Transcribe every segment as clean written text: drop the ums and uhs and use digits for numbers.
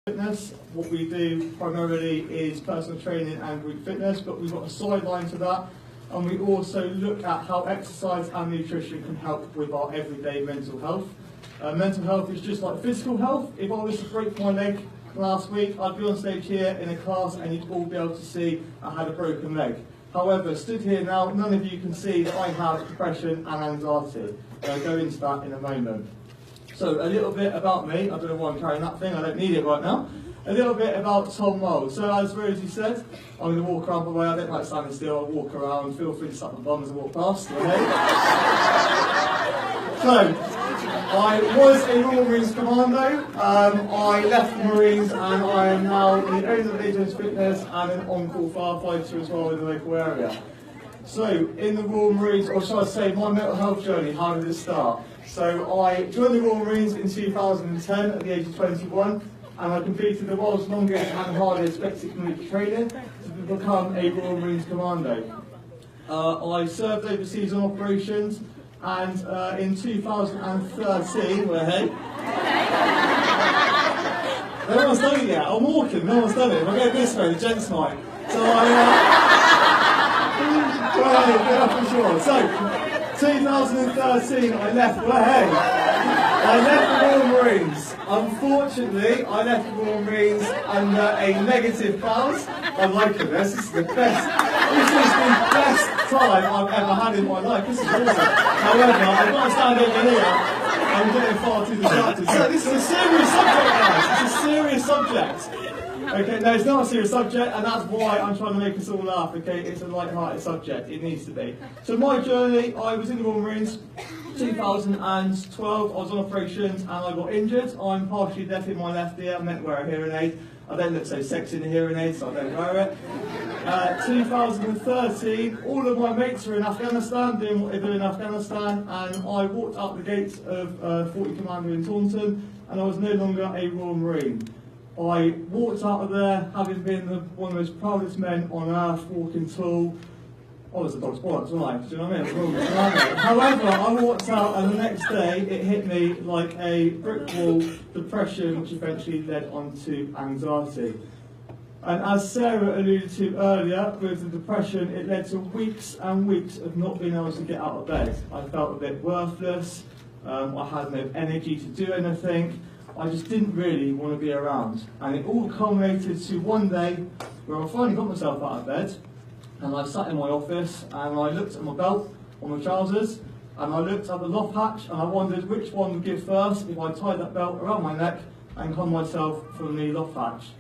Fitness. What we do primarily is personal training and group fitness, but we've got a sideline to that, and we also look at how exercise and nutrition can help with our everyday mental health. Mental health is just like physical health. If I was to break my leg last week, I'd be on stage here in a class and you'd all be able to see I had a broken leg. However, stood here now, none of you can see that I have depression and anxiety. I'll go into that in a moment. So a little bit about me. I don't know why I'm carrying that thing, I don't need it right now. A little bit about Tom Mould. So as Rosie said, I'm going to walk around the way. I don't like standing still, I'll walk around. Feel free to slap my bum as I walk past. Okay? So, I was a Royal Marines Commando. I left the Marines and I am now the owner of Agents Fitness and an on-call firefighter as well in the local area. So, in the Royal Marines, or shall I say, my mental health journey, how did it start? So I joined the Royal Marines in 2010 at the age of 21, and I completed the world's longest and hardest basic military training to become a Royal Marines Commando. I served overseas on operations, and in 2013, well, hey, no one's done it yet. I'm walking, no one's done it. If I go this way, the gents might. So get up and shore. So. 2013, I left the Royal Marines. Unfortunately, I left the Royal Marines under a negative cloud. I'm liking this. This is the best. This is the best time I've ever had in my life. This is awesome. However, I've got to stand over here. I'm getting far too distracted. So this is a serious subject, guys. It's a serious subject. Okay, no, it's not a serious subject, and that's why I'm trying to make us all laugh, okay? It's a light-hearted subject, it needs to be. So my journey, I was in the Royal Marines, 2012, I was on operations and I got injured. I'm partially deaf in my left ear, I'm meant to wear a hearing aid. I don't look so sexy in a hearing aid, so I don't wear it. 2013, all of my mates were in Afghanistan, doing what they do in Afghanistan, and I walked out the gates of 40 Commander in Taunton, and I was no longer a Royal Marine. I walked out of there having been one of the most proudest men on earth, walking tall. I was a dog's bollocks, wasn't I? Do you know what I mean? However, I walked out and the next day it hit me like a brick wall, depression, which eventually led on to anxiety. And as Sarah alluded to earlier, with the depression, it led to weeks and weeks of not being able to get out of bed. I felt a bit worthless, I had no energy to do anything. I just didn't really want to be around. And it all culminated to one day where I finally got myself out of bed and I sat in my office and I looked at my belt on my trousers and I looked at the loft hatch and I wondered which one would give first if I tied that belt around my neck and hung myself from the loft hatch.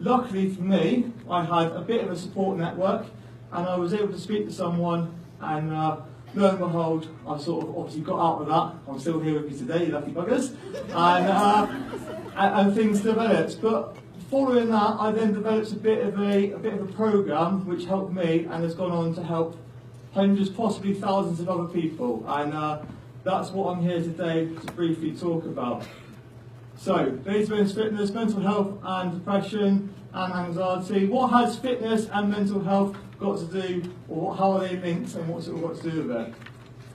Luckily for me, I had a bit of a support network and I was able to speak to someone, and lo and behold, I sort of obviously got out of that. I'm still here with you today, you lucky buggers. And things developed. But following that, I then developed a bit of a program which helped me and has gone on to help hundreds, possibly thousands of other people. And that's what I'm here today to briefly talk about. So, laser-based fitness, mental health and depression and anxiety. What has fitness and mental health got to do, or how are they linked, and what's it all got to do with it?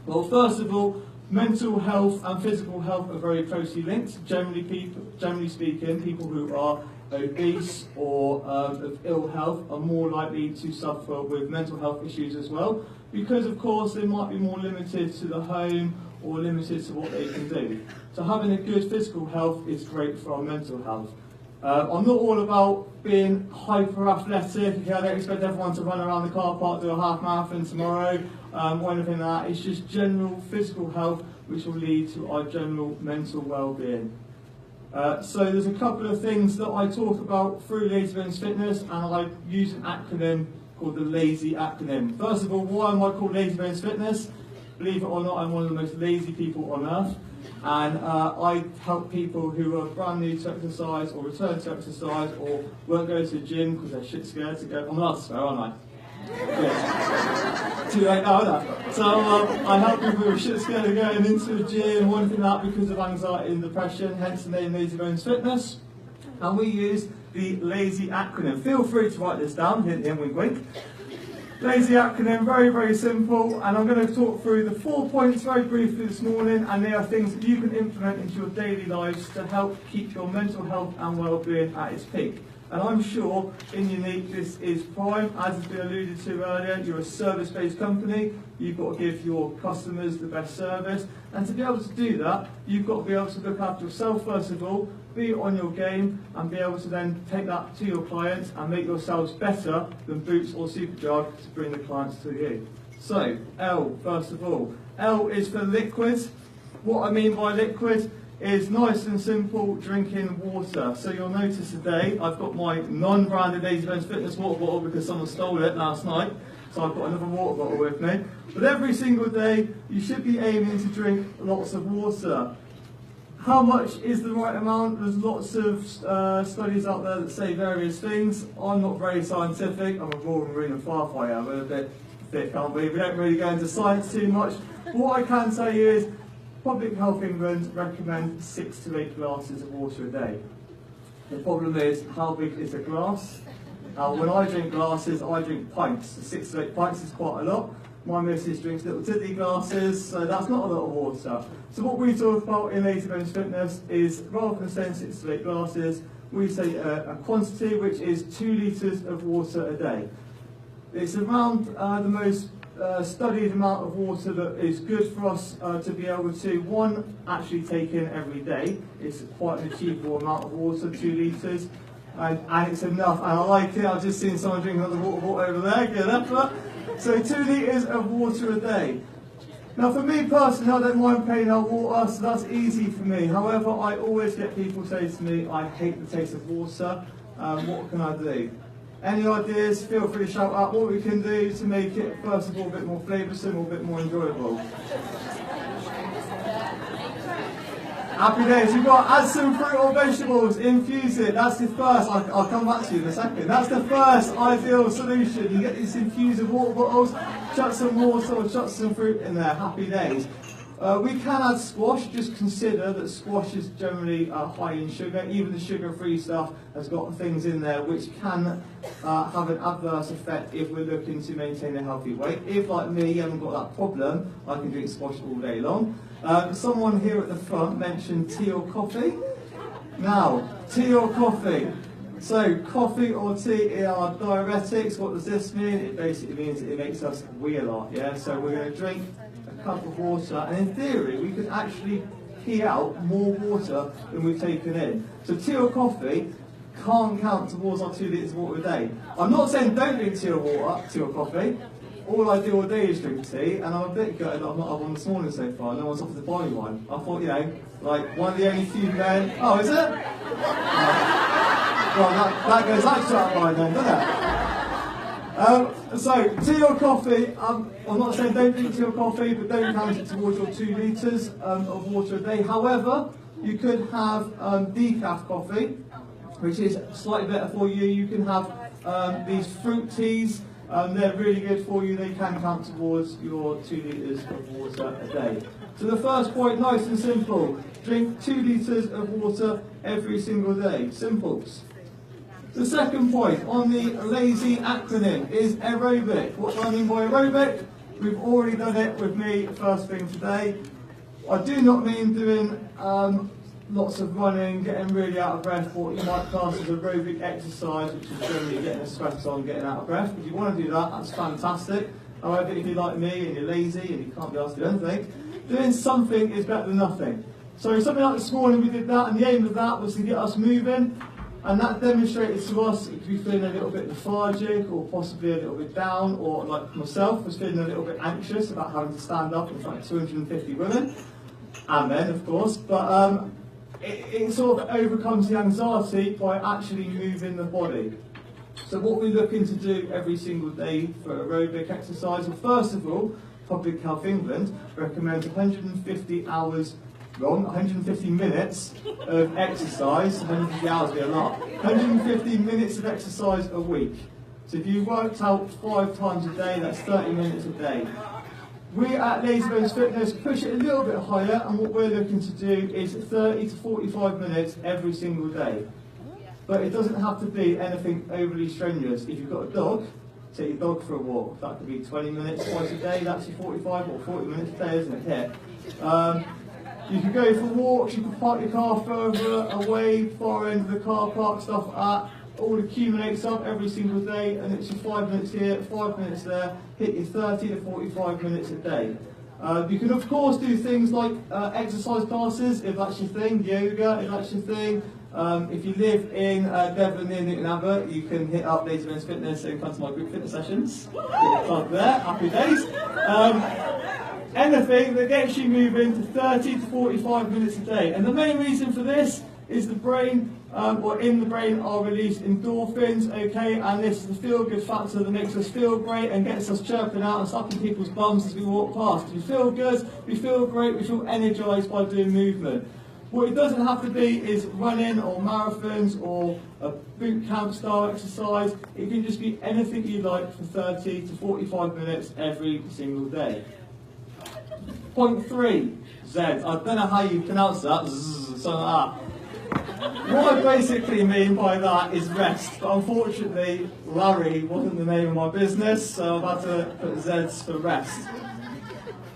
Well, first of all, mental health and physical health are very closely linked. Generally speaking, people who are obese or of ill health are more likely to suffer with mental health issues as well, because of course they might be more limited to the home or limited to what they can do. So having a good physical health is great for our mental health. I'm not all about being hyper-athletic. Okay, I don't expect everyone to run around the car park, do a half marathon tomorrow, or anything like that. It's just general physical health which will lead to our general mental well-being. So there's a couple of things that I talk about through laser-based fitness, and I use an acronym called the LAZY acronym. First of all, why am I called laser-based fitness? Believe it or not, I'm one of the most lazy people on earth. And I help people who are brand new to exercise or return to exercise or won't go to the gym because they're shit scared to go. I'm allowed to swear, aren't I? Yeah. Too late now, isn't it? So I help people who are shit scared of going into the gym or anything like that because of anxiety and depression, hence the name Lazy-Bones Fitness. And we use the LAZY acronym. Feel free to write this down, hint, hint, wink, wink. Lazy acronym, very, very simple, and I'm going to talk through the 4 points very briefly this morning, and they are things that you can implement into your daily lives to help keep your mental health and well-being at its peak. And I'm sure in YouNite this is prime, as has been alluded to earlier. You're a service-based company, you've got to give your customers the best service, and to be able to do that, you've got to be able to look after yourself first of all, be on your game, and be able to then take that to your clients and make yourselves better than Boots or Superdrug to bring the clients to you. So, L, first of all. L is for liquid. What I mean by liquid is nice and simple drinking water. So you'll notice today I've got my non-branded Lazy Bones Fitness water bottle because someone stole it last night. So I've got another water bottle with me. But every single day you should be aiming to drink lots of water. How much is the right amount? There's lots of studies out there that say various things. I'm not very scientific. I'm a Royal Marine and firefighter. We're a bit thick, aren't we? We don't really go into science too much. What I can tell you is Public Health England recommend 6 to 8 glasses of water a day. The problem is, how big is a glass? When I drink glasses, I drink pints. So 6 to 8 pints is quite a lot. My missus drinks little tiddly glasses, so that's not a lot of water. So what we talk about in Lazy Bones Fitness is, rather than saying 6 to 8 glasses, we say a quantity which is 2 litres of water a day. It's around the most studied amount of water that is good for us to be able to, one, actually take in every day. It's quite an achievable amount of water, 2 litres, and it's enough. And I like it. I've just seen someone drinking another water bottle over there. Get that? So 2 litres of water a day. Now for me personally, I don't mind paying out water, so that's easy for me. However, I always get people say to me, I hate the taste of water. What can I do? Any ideas? Feel free to shout out what we can do to make it, first of all, a bit more flavoursome or a bit more enjoyable. Happy days. You've got to add some fruit or vegetables, infuse it. That's the first. I'll come back to you in a second. That's the first ideal solution. You get these infused water bottles, chuck some water or chuck some fruit in there. Happy days. We can add squash. Just consider that squash is generally high in sugar. Even the sugar-free stuff has got things in there which can have an adverse effect if we're looking to maintain a healthy weight. If, like me, you haven't got that problem, I can drink squash all day long. Someone here at the front mentioned tea or coffee. Now, tea or coffee. So, coffee or tea are diuretics. What does this mean? It basically means that it makes us wee a lot, yeah? So we're going to drink a cup of water, and in theory, we could actually pee out more water than we've taken in. So tea or coffee can't count towards our 2 litres of water a day. I'm not saying don't drink tea or coffee. All I do all day is drink tea, and I'm a bit gutted that I've not had one this morning so far. No one's offered to buy me one. I thought, you know, like one of the only few men. Oh, is it? Well, that goes extra out by then, doesn't it? So, tea or coffee, I'm not saying don't drink tea or coffee, but don't count it towards your 2 litres of water a day. However, you could have decaf coffee, which is slightly better for you. You can have these fruit teas. They're really good for you. They can count towards your 2 litres of water a day. So the first point, nice and simple. Drink 2 litres of water every single day. Simples. The second point on the lazy acronym is aerobic. What do I mean by aerobic? We've already done it with me first thing today. I do not mean doing lots of running, getting really out of breath, what you might class as aerobic exercise, which is generally getting a sweat on, getting out of breath. If you want to do that, that's fantastic. However, if you're like me and you're lazy and you can't be asked to do anything, doing something is better than nothing. So something like this morning we did that, and the aim of that was to get us moving. And that demonstrated to us if you're feeling a little bit lethargic or possibly a little bit down, or like myself was feeling a little bit anxious about having to stand up in front of 250 women, and men of course, but it sort of overcomes the anxiety by actually moving the body. So what we're looking to do every single day for aerobic exercise, well, first of all, Public Health England recommends 150 hours 150 minutes of exercise. 150 hours would be a lot. 150 minutes of exercise a week. So if you worked out 5 times a day, that's 30 minutes a day. We at Lazy Bones Fitness push it a little bit higher, and what we're looking to do is 30 to 45 minutes every single day. But it doesn't have to be anything overly strenuous. If you've got a dog, take your dog for a walk. That could be 20 minutes twice a day. That's your 45 or 40 minutes a day, isn't it? Here. You can go for walks, you can park your car further away, far end of the car park, stuff like that. All accumulates up every single day, and it's your 5 minutes here, 5 minutes there, hit your 30 to 45 minutes a day. You can of course do things like exercise classes, if that's your thing, yoga, if that's your thing. If you live in Devon near Newton Abbot, you can hit up Lazy Men's Fitness and come to my group fitness sessions. Get a club there, happy days. Anything that gets you moving to 30 to 45 minutes a day. And the main reason for this is the brain, or in the brain are released endorphins, okay, and this is the feel-good factor that makes us feel great and gets us chirping out and sucking people's bums as we walk past. We feel good, we feel great, we feel energised by doing movement. What it doesn't have to be is running or marathons or a boot camp style exercise. It can just be anything you like for 30 to 45 minutes every single day. Point 3, Z. I don't know how you pronounce that, something like that. What I basically mean by that is rest, but unfortunately Larry wasn't the name of my business, so I've had to put Zs for rest.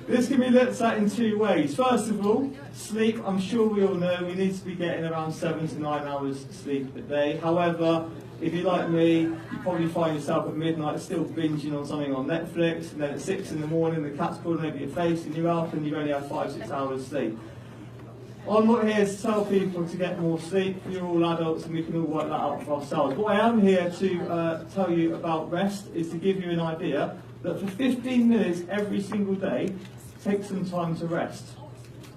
This can be looked at in 2 ways. First of all, sleep. I'm sure we all know we need to be getting around 7 to 9 hours sleep a day. However, if you're like me, you probably find yourself at midnight still binging on something on Netflix, and then at 6 in the morning the cat's crawling over your face and you're up and you've only had 5-6 hours sleep. I'm not here to tell people to get more sleep. You're all adults and we can all work that out for ourselves. What I am here to tell you about rest is to give you an idea that for 15 minutes every single day, take some time to rest.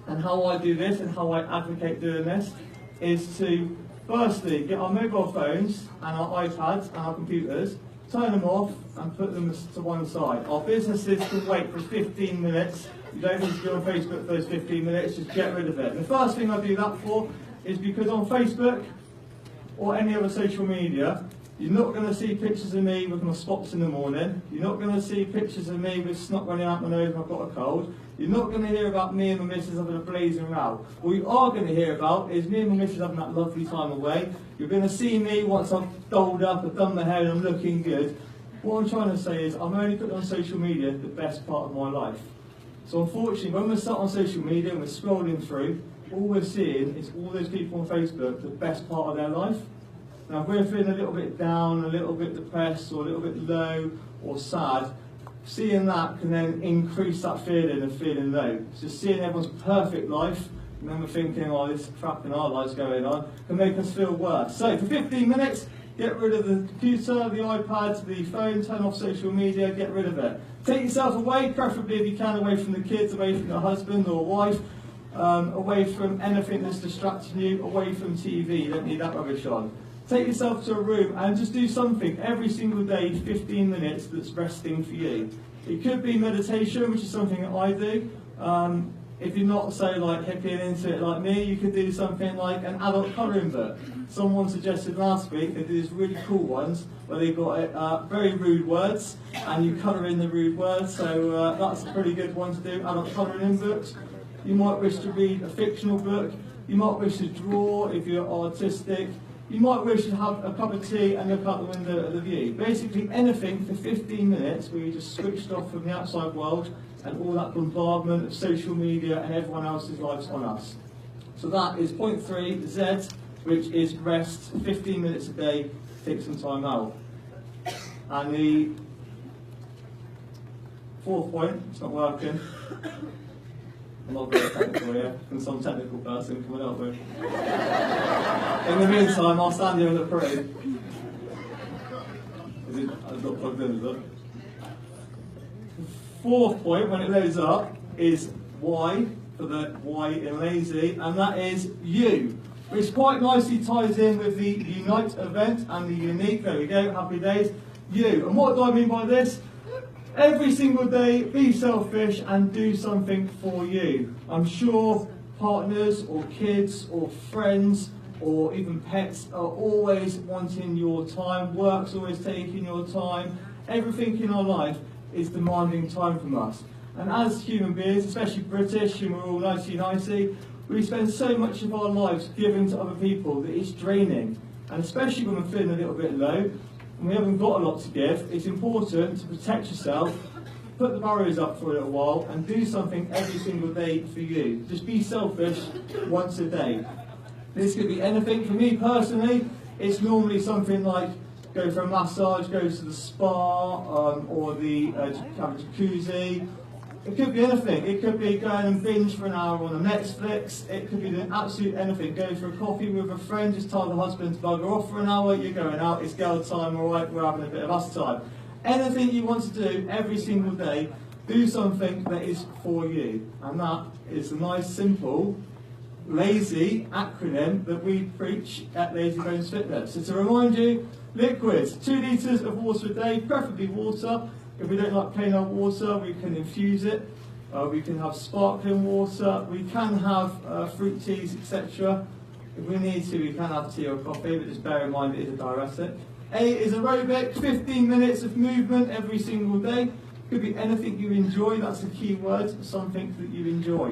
And how I do this and how I advocate doing this is to firstly get our mobile phones and our iPads and our computers, turn them off and put them to one side. Our businesses can wait for 15 minutes. You don't need to be on Facebook for those 15 minutes, just get rid of it. And the first thing I do that for is because on Facebook or any other social media, you're not going to see pictures of me with my spots in the morning. You're not going to see pictures of me with snot running out my nose when I've got a cold. You're not going to hear about me and my missus having a blazing row. What you are going to hear about is me and my missus having that lovely time away. You're going to see me once I've dolled up, I've done my hair and I'm looking good. What I'm trying to say is I'm only putting on social media the best part of my life. So unfortunately, when we're sat on social media and we're scrolling through, all we're seeing is all those people on Facebook, the best part of their life. Now, if we're feeling a little bit down, a little bit depressed, or a little bit low or sad, seeing that can then increase that feeling of feeling low. So seeing everyone's perfect life, and then we're thinking, oh, this crap in our lives going on, can make us feel worse. So for 15 minutes, get rid of the computer, the iPad, the phone, turn off social media, get rid of it. Take yourself away, preferably if you can, away from the kids, away from your husband or wife, away from anything that's distracting you, away from TV, you don't need that rubbish on. Take yourself to a room and just do something every single day, 15 minutes, that's resting for you. It could be meditation, which is something that I do. If you're not so like hippie and into it like me, you could do something like an adult colouring book. Someone suggested last week they do these really cool ones where they've got very rude words and you colour in the rude words, so that's a pretty good one to do, adult colouring in books. You might wish to read a fictional book, you might wish to draw if you're artistic, you might wish to have a cup of tea and look out the window at the view. Basically anything for 15 minutes where you just switched off from the outside world and all that bombardment of social media and everyone else's lives on us. So that is point 3, Z, which is rest, 15 minutes a day, take some time out. And the 4th point, it's not working. I'm not very technical here, and some technical person coming up with. In the meantime, I'll stand here and look pretty. I've got plugged in, is it? 4th point, when it loads up, is Y, for the Y in lazy, and that is you, which quite nicely ties in with the YouNite event and the unique, there we go, happy days, you. And what do I mean by this? Every single day, be selfish and do something for you. I'm sure partners or kids or friends or even pets are always wanting your time. Work's always taking your time. Everything in our life is demanding time from us. And as human beings, especially British, and we're all nicey-nicey, we spend so much of our lives giving to other people that it's draining. And especially when we're feeling a little bit low, and we haven't got a lot to give, it's important to protect yourself, put the barriers up for a little while, and do something every single day for you. Just be selfish once a day. This could be anything. For me personally, it's normally something like go for a massage, go to the spa, or the jacuzzi. It could be anything. It could be going and binge for an hour on a Netflix. It could be doing absolutely anything. Going for a coffee with a friend, just tell the husband to bugger off for an hour. You're going out, it's girl time, all right, we're having a bit of us time. Anything you want to do every single day, do something that is for you. And that is a nice, simple, lazy acronym that we preach at Lazy Bones Fitness. So to remind you, liquids, 2 litres of water a day, preferably water. If we don't like plain old water, we can infuse it. We can have sparkling water. We can have fruit teas, etc. If we need to, we can have tea or coffee, but just bear in mind it is a diuretic. A is aerobic, 15 minutes of movement every single day. Could be anything you enjoy, that's the key word, something that you enjoy.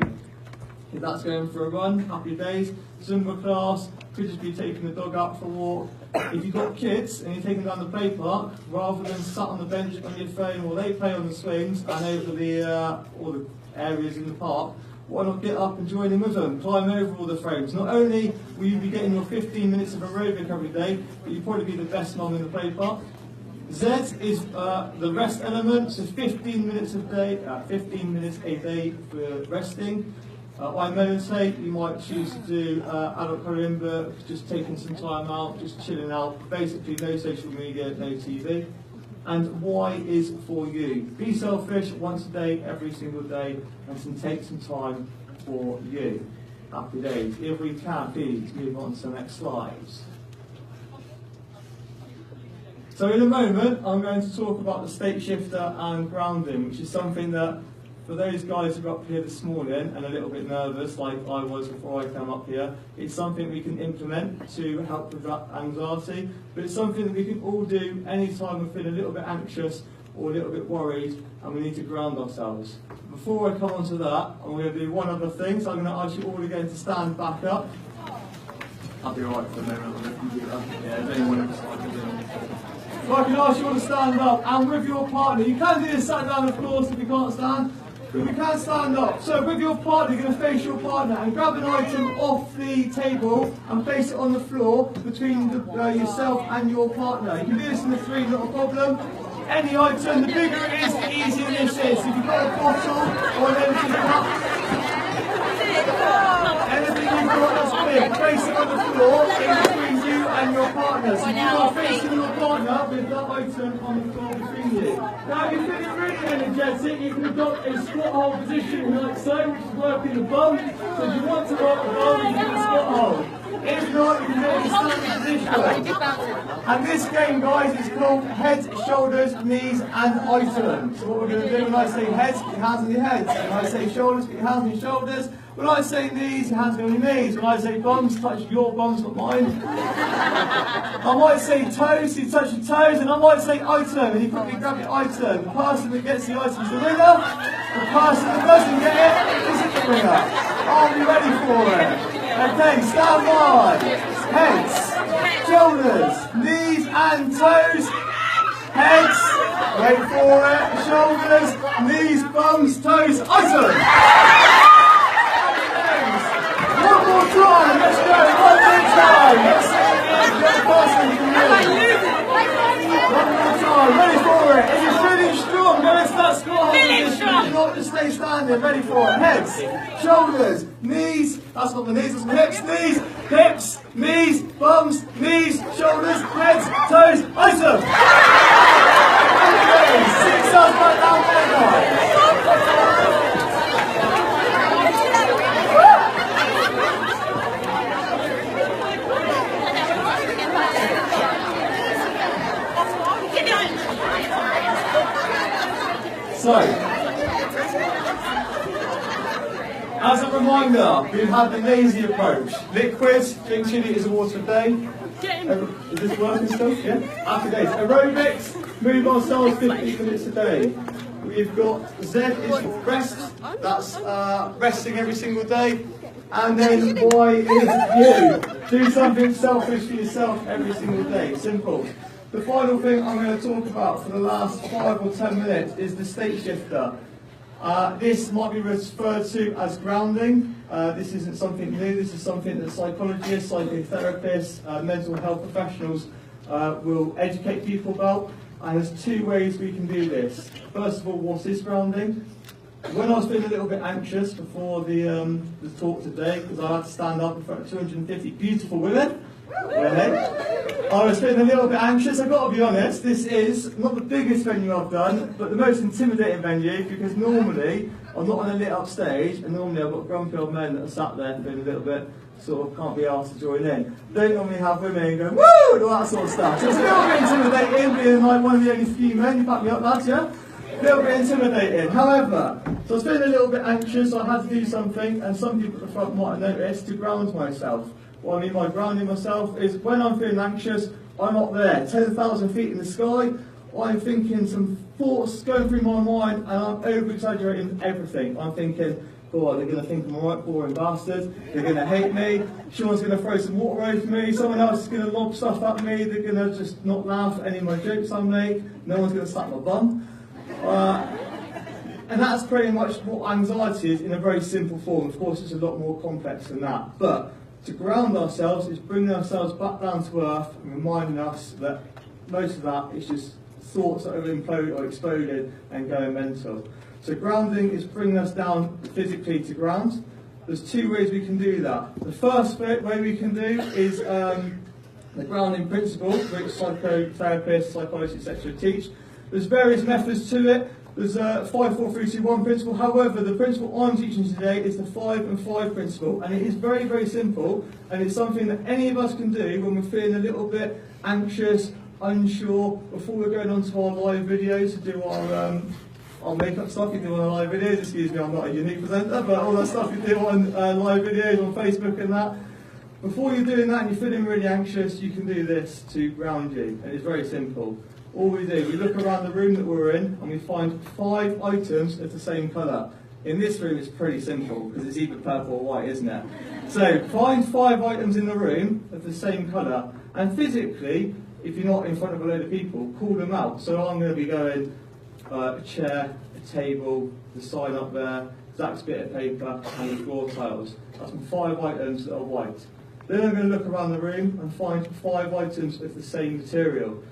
If that's going for a run, happy days. Zumba class, could just be taking the dog out for a walk. If you've got kids and you're taking them down the play park, rather than sat on the bench on your phone while they play on the swings and over all the areas in the park, why not get up and join in with them, climb over all the frames. Not only will you be getting your 15 minutes of aerobic every day, but you'll probably be the best mum in the play park. Z is the rest element, so 15 minutes a day for resting. I meditate, you might choose to do adult kalimba, just taking some time out, just chilling out, basically no social media, no TV. And Y is for you. Be selfish once a day, every single day, and take some time for you. Happy days. If we can, please move on to the next slides. So in a moment, I'm going to talk about the state shifter and grounding, which is something that, for those guys who are up here this morning and a little bit nervous, like I was before I came up here, it's something we can implement to help with that anxiety, but it's something that we can all do anytime we're feeling a little bit anxious or a little bit worried and we need to ground ourselves. Before I come on to that, I'm going to do one other thing, so I'm going to ask you all again to stand back up. I'll be alright for a moment, if you do that. Yeah, if anyone else I can do it. So I can ask you all to stand up, and with your partner, you can do this sat down of course if you can't stand, but we can stand up. So with your partner, you're going to face your partner and grab an item off the table and place it on the floor between yourself and your partner. You can do this in the 3, not a problem. Any item, the bigger it is, the easier this is. If you've got a bottle or an empty cup, anything you've got that's big, place it on the floor in between you and your partner. So you are facing your partner with that item on the floor between you. Now if you're feeling really energetic, you can adopt a squat hold position like so, which is working the bum. So if you want to work the bum, you can squat hold. If not, you can do it in standing position. And this game, guys, is called head, shoulders, knees and items. So what we're going to do, when I say heads, put your hands on your heads. When I say shoulders, put your hands on your shoulders. When I say knees, your hands go on your knees. When I say bums, touch your bums, not mine. I might say toes, you touch your toes, and I might say item, and you quickly grab your item. The person that gets the item is the winner. The person that doesn't get it isn't the winner. Are we ready for it? Okay, stand by. Heads, shoulders, knees and toes. Heads, wait for it. Shoulders, knees, bums, toes, item. One more time, let's go, one more time. Let's see if the person can win. One more time, ready for it. If you're feeling strong, go into that squat hold. Not just stay standing, ready for it. Heads, shoulders, knees, that's not the knees, that's the hips, hips, knees, bums, knees, shoulders, heads, toes, item. Okay, 6 arms back down there, guys. So, as a reminder, we've had the lazy approach. Liquids, drink 2 litres of water a day. Is this working still? Yeah? Happy days. Aerobics, move ourselves 50 minutes a day. We've got Z is rest, that's resting every single day. And then Y is you. Do something selfish for yourself every single day. Simple. The final thing I'm going to talk about for the last 5 or 10 minutes is the state shifter. This might be referred to as grounding. This isn't something new. This is something that psychologists, psychotherapists, mental health professionals will educate people about. And there's 2 ways we can do this. First of all, what is grounding? When I was feeling a little bit anxious before the talk today, because I had to stand up in front of 250 beautiful women, I was feeling a little bit anxious. I've got to be honest, this is not the biggest venue I've done, but the most intimidating venue, because normally I'm not on a lit up stage, and normally I've got grumpy old men that are sat there feeling a little bit sort of can't be asked to join in. Don't normally have women going woo and all that sort of stuff. So it's a little bit intimidating being like one of the only few men. You back me up, lads, yeah? A little bit intimidating. However, so I was feeling a little bit anxious, so I had to do something, and some people at the front might have noticed, to ground myself. What I mean by grounding myself is when I'm feeling anxious, I'm up there, 10,000 feet in the sky, I'm thinking some thoughts going through my mind, and I'm over-exaggerating everything. I'm thinking, oh, they're going to think I'm a right boring bastard, they're going to hate me, Sean's going to throw some water over me, someone else is going to lob stuff at me, they're going to just not laugh at any of my jokes I make, no one's going to slap my bum. And that's pretty much what anxiety is in a very simple form. Of course, it's a lot more complex than that. But to ground ourselves is bringing ourselves back down to earth and reminding us that most of that is just thoughts that have imploded or exploded and going mental. So grounding is bringing us down physically to ground. There's 2 ways we can do that. The first way we can do is the grounding principle, which psychotherapists, psychologists, etc. teach. There's various methods to it. There's a 5, 4, 3, 2, 1 principle. However, the principle I'm teaching today is the 5 and 5 principle, and it is very, very simple, and it's something that any of us can do when we're feeling a little bit anxious, unsure, before we're going on to our live videos to do our makeup stuff you do on our live videos. Excuse me, I'm not a YouNite presenter, but all that stuff you do on live videos on Facebook and that. Before you're doing that and you're feeling really anxious, you can do this to ground you, and it's very simple. All we do, we look around the room that we're in and we find 5 items of the same colour. In this room it's pretty simple because it's either purple or white, isn't it? So find 5 items in the room of the same colour, and physically, if you're not in front of a load of people, call them out. So I'm going to be going a chair, a table, the sign up there, Zach's bit of paper and the floor tiles. That's 5 items that are white. Then I'm going to look around the room and find 5 items of the same material.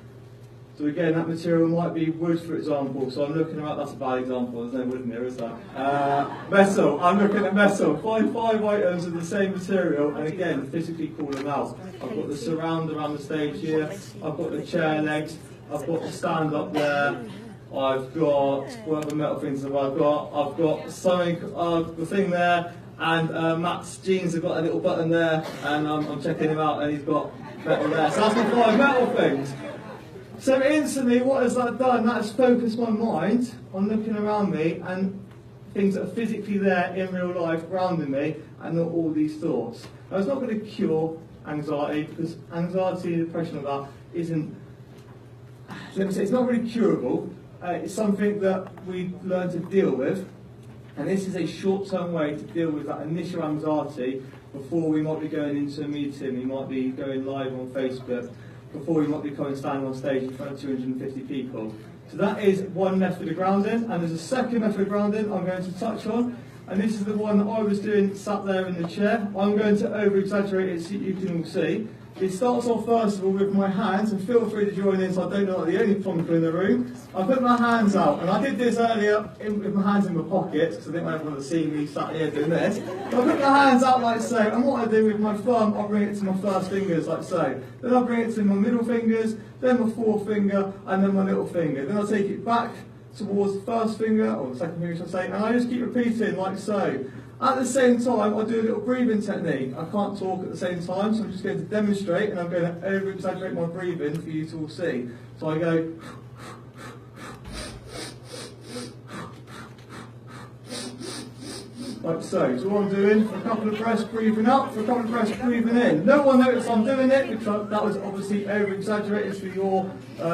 So again, that material might be wood, for example. So I'm looking at, that's a bad example, there's no wood in there, is that? Metal, I'm looking at metal. Find 5 items of the same material, and again, physically call them out. I've got the surround around the stage here, I've got the chair legs, I've got the stand up there, I've got, what other metal things have I got? I've got something, the thing there, and Matt's jeans have got a little button there, and I'm checking him out, and he's got metal there. So that's my 5 metal things. So instantly, what has that done? That has focused my mind on looking around me and things that are physically there in real life, grounding me, and not all these thoughts. Now, it's not going to cure anxiety, because anxiety and depression of that isn't, let me say, it's not really curable. It's something that we learn to deal with, and this is a short-term way to deal with that initial anxiety before we might be going into a meeting, we might be going live on Facebook, before we might be coming standing on stage in front of 250 people. So that is one method of grounding, and there's a second method of grounding I'm going to touch on, and this is the one that I was doing sat there in the chair. I'm going to over-exaggerate it so you can all see. It starts off first of all with my hands, and feel free to join in so I don't look like the only plonker in the room. I put my hands out, and I did this earlier with my hands in my pockets because I didn't want everyone to see me sat here doing this. But I put my hands out like so, and what I do with my thumb, I bring it to my first fingers like so. Then I bring it to my middle fingers, then my forefinger, and then my little finger. Then I take it back towards the first finger, or the second finger should I say, and I just keep repeating like so. At the same time, I do a little breathing technique. I can't talk at the same time, so I'm just going to demonstrate, and I'm going to over-exaggerate my breathing for you to all see. So I go... like so. So what I'm doing, for a couple of breaths breathing up, for a couple of breaths breathing in. No one noticed I'm doing it because that was obviously over exaggerated for your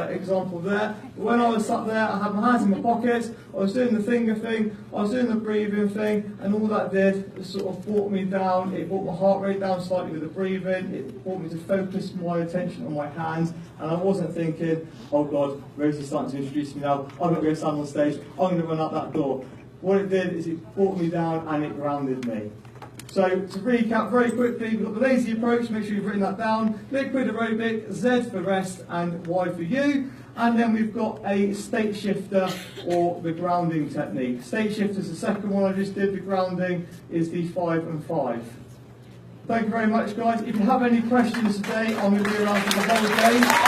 example there. But when I was sat there, I had my hands in my pockets, I was doing the finger thing, I was doing the breathing thing, and all that did was sort of brought me down. It brought my heart rate down slightly with the breathing. It brought me to focus my attention on my hands, and I wasn't thinking, oh God, Rosie's starting to introduce me now, I'm not going to stand on stage, I'm going to run out that door. What it did is it brought me down and it grounded me. So to recap very quickly, we've got the lazy approach, make sure you've written that down, liquid aerobic, Z for rest and Y for you, and then we've got a state shifter or the grounding technique. State shifter is the second one I just did, the grounding is the 5 and 5. Thank you very much guys. If you have any questions today, I'm going to be around for the whole day.